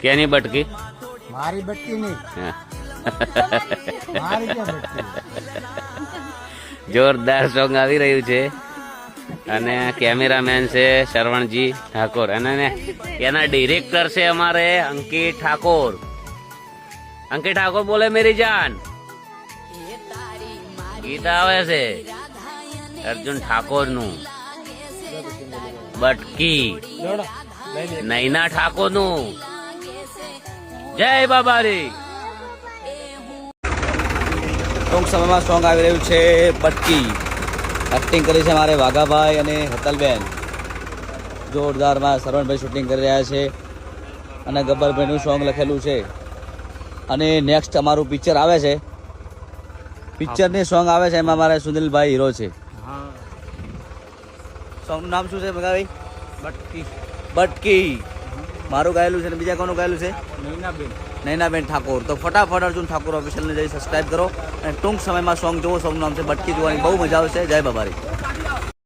કેની બટકી? મારી બટકી નહીં, હા. મારી ક્યાં બટકી? જોરદાર સોંગ આવી રહ્યું છે અને કેમેરામેન છે શરવણજી ઠાકોર અને એના ડિરેક્ટર છે અમારે અંકિત ઠાકોર. અંકિત ઠાકોર બોલે મેરી જાન. ગીત આવે છે અર્જુન ઠાકોર નું બટકી, નૈના ઠાકોર નું જય બાબારી. ટૂંક સમયમાં સોંગ આવી રહ્યું છે બટકી. એક્ટિંગ કરી છે મારે વાઘાભાઈ અને હેતલબેન. જોરદારમાં શરવણભાઈ શૂટિંગ કરી રહ્યા છે અને ગબ્બરભાઈનું સોંગ લખેલું છે. અને નેક્સ્ટ અમારું પિક્ચર આવે છે, પિક્ચરની સોંગ આવે છે, એમાં મારા સુનિલભાઈ હીરો છે. સોંગનું નામ શું છે ભગાભાઈ? બટકી. બટકી મારું ગાયેલું છે અને બીજા કોનું ગાયેલું છે? નૈનાબેન. નૈનાબેન ઠાકોર. તો ફટાફટ અર્જુન ઠાકોર ઓફિશિયલને જઈ સબસ્ક્રાઈબ કરો અને ટૂંક સમયમાં સોંગ જોવો. સોંગનું નામ છે બટકી. જોવાની બહુ મજા આવશે. જય બાબારી.